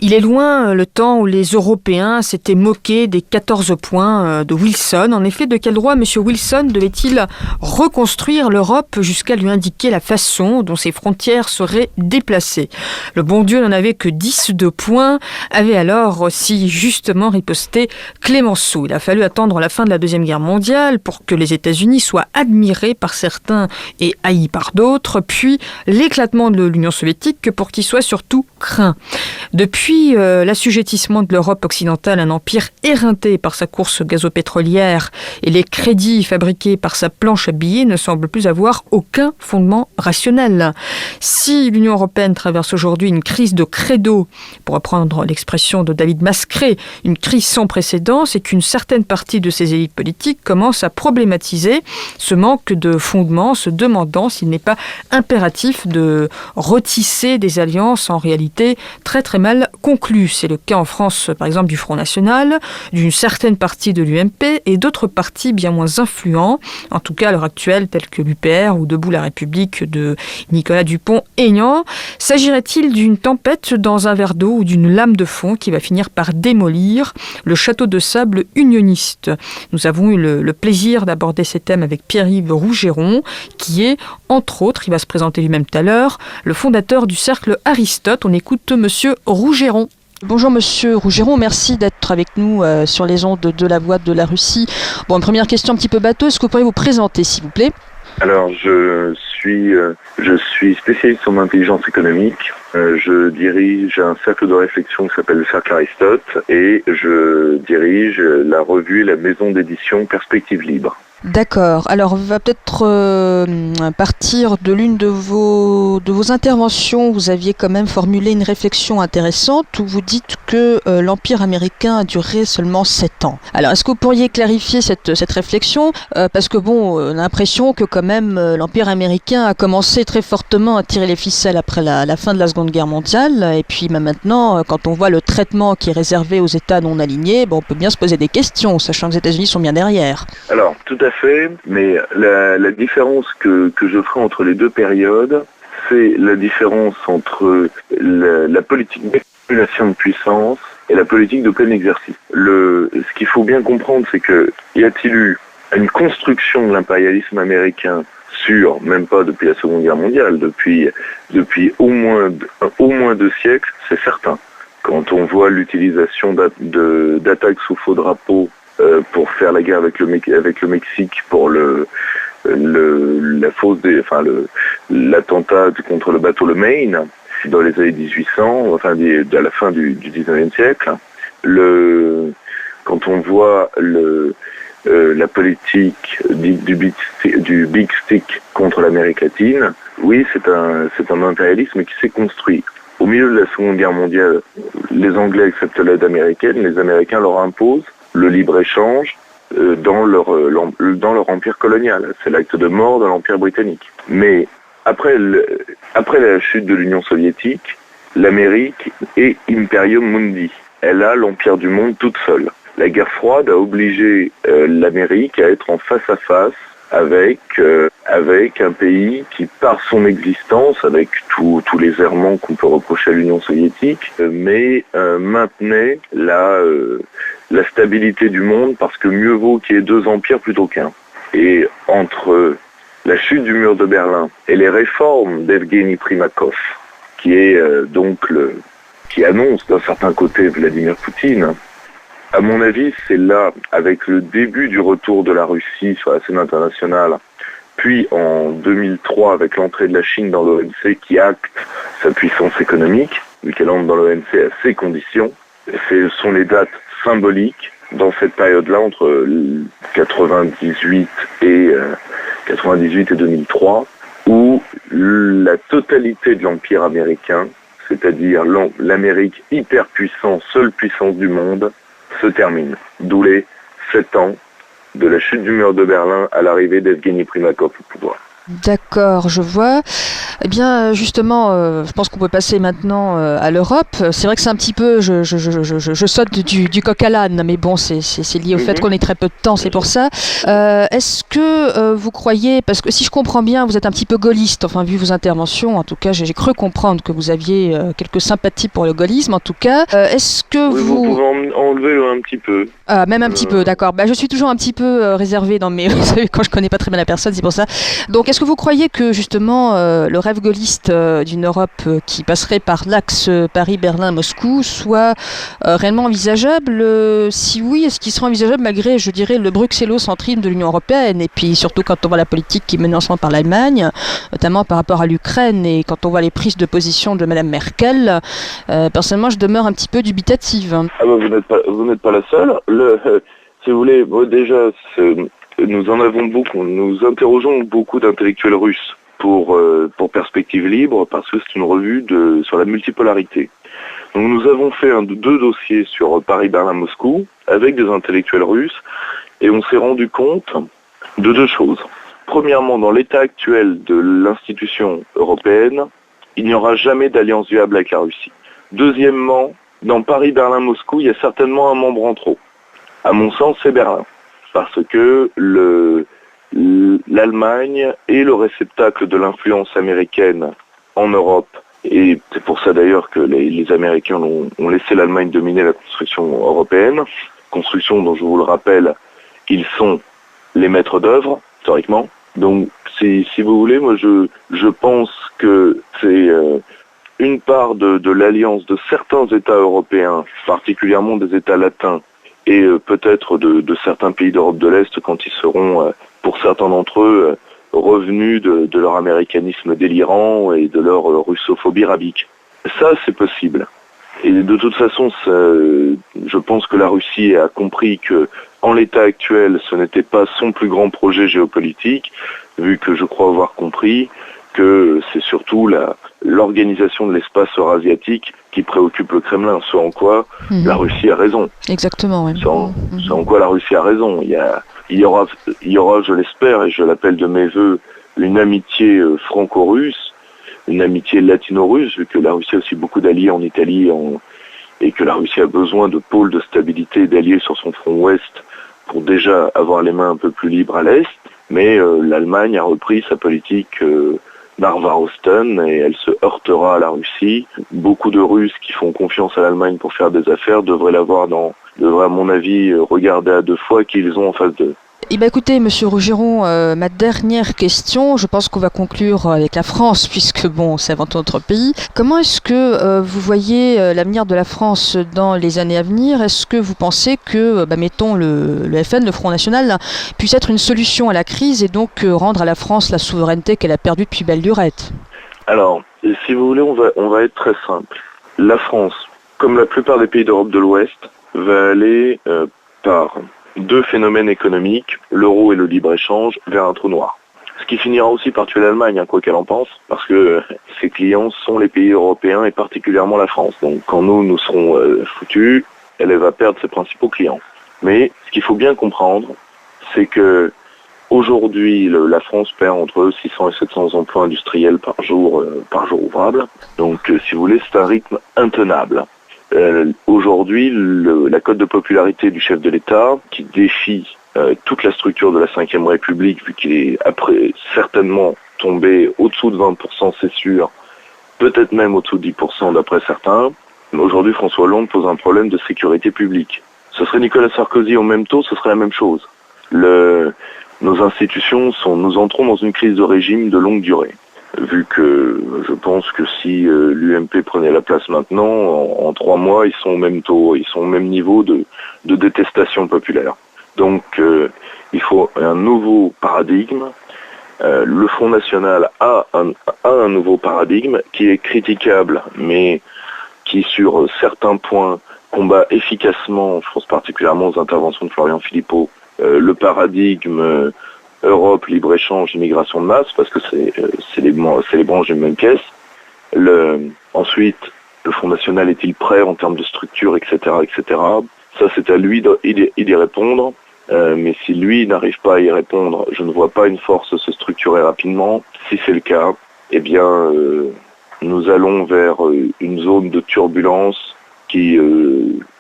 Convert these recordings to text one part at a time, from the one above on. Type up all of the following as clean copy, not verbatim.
Il est loin le temps où les Européens s'étaient moqués des 14 points de Wilson. En effet, de quel droit M. Wilson devait-il reconstruire l'Europe jusqu'à lui indiquer la façon dont ses frontières seraient déplacées? Le bon Dieu n'en avait que 10 de points, avait alors aussi justement riposté Clémenceau. Il a fallu attendre la fin de la Deuxième Guerre mondiale pour que les États-Unis soient admirés par certains et haïs par d'autres, puis l'éclatement de l'Union soviétique pour qu'il soit surtout craint. Depuis l'assujettissement de l'Europe occidentale, un empire éreinté par sa course gazopétrolière et les crédits fabriqués par sa planche à billets ne semble plus avoir aucun fondement rationnel. Si l'Union européenne traverse aujourd'hui une crise de credo, pour reprendre l'expression de David Mascret, une crise sans précédent, c'est qu'une certaine partie de ses élites politiques commence à problématiser ce manque de fondement, se demandant s'il n'est pas impératif de retisser des alliances en réalité très très mal conclues. C'est le cas en France, par exemple, du Front National, d'une certaine partie de l'UMP et d'autres partis bien moins influents, en tout cas à l'heure actuelle, tels que l'UPR ou Debout la République de Nicolas Dupont-Aignan. S'agirait-il d'une tempête dans un verre d'eau ou d'une lame de fond qui va finir par démolir le château de sable unioniste? Nous avons eu le plaisir d'aborder ces thèmes avec Pierre-Yves Rougeron, qui est, entre autres, il va se présenter lui-même tout à l'heure, le fondateur du Cercle Aristote. On écoute Monsieur Rougeron. Bonjour Monsieur Rougeron, merci d'être avec nous sur les ondes de la Voix de la Russie. Bon, une première question un petit peu bateau, est-ce que vous pourriez vous présenter s'il vous plaît? Alors, je suis spécialiste en intelligence économique. Je dirige un cercle de réflexion qui s'appelle le Cercle Aristote et je dirige la revue et la maison d'édition Perspective Libre. D'accord. Alors, on va peut-être partir de l'une de vos interventions. Vous aviez quand même formulé une réflexion intéressante où vous dites que l'Empire américain a duré seulement 7 ans. Alors, est-ce que vous pourriez clarifier cette réflexion? Parce que bon, on a l'impression que quand même l'Empire américain a commencé très fortement à tirer les ficelles après la fin de la Seconde Guerre mondiale. Et puis maintenant, quand on voit le traitement qui est réservé aux États non alignés, bon, on peut bien se poser des questions, sachant que les États-Unis sont bien derrière. Alors, tout à fait, mais la différence que je ferai entre les deux périodes, c'est la différence entre la politique d'accumulation de puissance et la politique de plein exercice. Ce qu'il faut bien comprendre, c'est que y a-t-il eu une construction de l'impérialisme américain même pas depuis la Seconde Guerre mondiale, depuis au moins 2 siècles, c'est certain. Quand on voit l'utilisation d'attaques sous faux drapeau pour faire la guerre avec le Mexique pour l'attentat contre le bateau le Maine dans les années 1800, enfin à la fin du 19e siècle. Quand on voit la politique du Big Stick contre l'Amérique latine, oui, c'est un impérialisme qui s'est construit. Au milieu de la Seconde Guerre mondiale, les Anglais acceptent l'aide américaine, les Américains leur imposent le libre-échange dans leur empire colonial. C'est l'acte de mort de l'Empire britannique. Mais après la chute de l'Union soviétique, l'Amérique est Imperium Mundi. Elle a l'empire du monde toute seule. La guerre froide a obligé l'Amérique à être en face à face avec un pays qui, par son existence, avec tous les errements qu'on peut reprocher à l'Union soviétique, maintenait la stabilité du monde, parce que mieux vaut qu'il y ait 2 empires plutôt qu'un. Et entre la chute du mur de Berlin et les réformes d'Evgeny Primakov, qui annonce d'un certain côté Vladimir Poutine, à mon avis, c'est là, avec le début du retour de la Russie sur la scène internationale, puis en 2003 avec l'entrée de la Chine dans l'OMC qui acte sa puissance économique, vu qu'elle entre dans l'OMC à ses conditions, ce sont les dates symboliques dans cette période-là entre 98 et 2003, où la totalité de l'Empire américain, c'est-à-dire l'Amérique hyperpuissante, seule puissance du monde, se termine. D'où les 7 ans de la chute du mur de Berlin à l'arrivée d'Evgeny Primakov au pouvoir. D'accord, je vois. Eh bien, justement, je pense qu'on peut passer maintenant à l'Europe. C'est vrai que c'est un petit peu, je saute du coq à l'âne, mais bon, c'est lié au fait qu'on ait très peu de temps, c'est pour ça. Est-ce que vous croyez, parce que si je comprends bien, vous êtes un petit peu gaulliste, enfin, vu vos interventions, en tout cas, j'ai cru comprendre que vous aviez quelques sympathies pour le gaullisme, en tout cas. Est-ce que oui, vous pouvez enlever un petit peu. Même un petit peu, d'accord. Je suis toujours un petit peu réservé dans mes... Vous savez, quand je connais pas très bien la personne, c'est pour ça. Donc, est-ce que vous croyez que, justement, le rêve gaulliste d'une Europe qui passerait par l'axe Paris-Berlin-Moscou soit réellement envisageable? Si oui, est-ce qu'il sera envisageable malgré, je dirais, le bruxellocentrisme de l'Union européenne? Et puis, surtout, quand on voit la politique qui est menée en ce moment par l'Allemagne, notamment par rapport à l'Ukraine, et quand on voit les prises de position de Mme Merkel, personnellement, je demeure un petit peu dubitative. Ah bah, vous n'êtes pas la seule. Si vous voulez, déjà, nous en avons beaucoup. Nous interrogeons beaucoup d'intellectuels russes pour Perspective Libre, parce que c'est une revue sur la multipolarité. Donc nous avons fait deux dossiers sur Paris-Berlin-Moscou avec des intellectuels russes, et on s'est rendu compte de deux choses. Premièrement, dans l'état actuel de l'institution européenne, il n'y aura jamais d'alliance viable avec la Russie. Deuxièmement, dans Paris-Berlin-Moscou, il y a certainement un membre en trop. À mon sens, c'est Berlin. Parce que l'Allemagne est le réceptacle de l'influence américaine en Europe. Et c'est pour ça d'ailleurs que les Américains ont laissé l'Allemagne dominer la construction européenne. Construction dont, je vous le rappelle, ils sont les maîtres d'œuvre, historiquement. Donc, si vous voulez, moi je pense que c'est une part de l'alliance de certains États européens, particulièrement des États latins, et peut-être de certains pays d'Europe de l'Est quand ils seront, pour certains d'entre eux, revenus de leur américanisme délirant et de leur russophobie rabique. Ça, c'est possible. Et de toute façon, je pense que la Russie a compris que, en l'état actuel, ce n'était pas son plus grand projet géopolitique, vu que je crois avoir compris que c'est surtout l'organisation de l'espace eurasiatique qui préoccupe le Kremlin, ce en quoi la Russie a raison. Exactement, oui. Ce en quoi la Russie a raison. Il y aura, je l'espère, et je l'appelle de mes voeux, une amitié franco-russe, une amitié latino-russe, vu que la Russie a aussi beaucoup d'alliés en Italie, et que la Russie a besoin de pôles de stabilité et d'alliés sur son front ouest pour déjà avoir les mains un peu plus libres à l'est. Mais l'Allemagne a repris sa politique Barbarosten, et elle se heurtera à la Russie. Beaucoup de Russes qui font confiance à l'Allemagne pour faire des affaires devraient à mon avis, regarder à deux fois qui ils ont en face d'eux. Eh bien, écoutez, Monsieur Rougiron, ma dernière question, je pense qu'on va conclure avec la France, puisque bon, c'est avant tout notre pays. Comment est-ce que vous voyez l'avenir de la France dans les années à venir? Est-ce que vous pensez que, mettons, le FN, le Front National, puisse être une solution à la crise et donc rendre à la France la souveraineté qu'elle a perdue depuis belle lurette? Alors, si vous voulez, on va être très simple. La France, comme la plupart des pays d'Europe de l'Ouest, va aller par deux phénomènes économiques, l'euro et le libre-échange, vers un trou noir. Ce qui finira aussi par tuer l'Allemagne, quoi qu'elle en pense, parce que ses clients sont les pays européens et particulièrement la France. Donc quand nous serons foutus, elle va perdre ses principaux clients. Mais ce qu'il faut bien comprendre, c'est que aujourd'hui, la France perd entre 600 et 700 emplois industriels par jour ouvrable. Donc si vous voulez, c'est un rythme intenable. Aujourd'hui, la cote de popularité du chef de l'État, qui défie toute la structure de la Ve République, vu qu'il est après certainement tombé au-dessous de 20%, c'est sûr, peut-être même au-dessous de 10% d'après certains. Aujourd'hui, François Hollande pose un problème de sécurité publique. Ce serait Nicolas Sarkozy au même taux, ce serait la même chose. Nos institutions nous entrons dans une crise de régime de longue durée. Vu que je pense que si l'UMP prenait la place maintenant, en 3 mois, ils sont au même taux, ils sont au même niveau de détestation populaire. Donc il faut un nouveau paradigme. Le Front National a un nouveau paradigme qui est critiquable, mais qui sur certains points combat efficacement, je pense particulièrement aux interventions de Florian Philippot, le paradigme Europe, libre-échange, immigration de masse, parce que c'est les branches d'une même caisse. Ensuite, le Front National est-il prêt en termes de structure, etc., etc. Ça, c'est à lui d'y répondre. Mais si lui n'arrive pas à y répondre, je ne vois pas une force se structurer rapidement. Si c'est le cas, nous allons vers une zone de turbulence qui est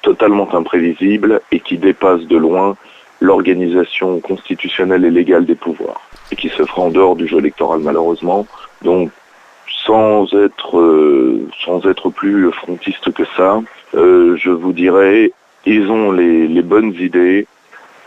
totalement imprévisible et qui dépasse de loin l'organisation constitutionnelle et légale des pouvoirs, et qui se fera en dehors du jeu électoral malheureusement. Donc, sans être plus frontiste que ça, je vous dirais, ils ont les bonnes idées,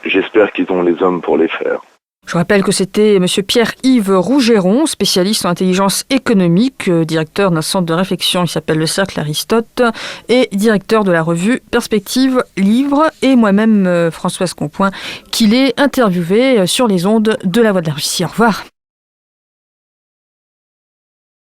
j'espère qu'ils ont les hommes pour les faire. Je rappelle que c'était M. Pierre-Yves Rougeron, spécialiste en intelligence économique, directeur d'un centre de réflexion qui s'appelle le Cercle Aristote et directeur de la revue Perspective Livre, et moi-même Françoise Compoint, qui l'ai interviewé sur les ondes de La Voix de la Russie. Au revoir.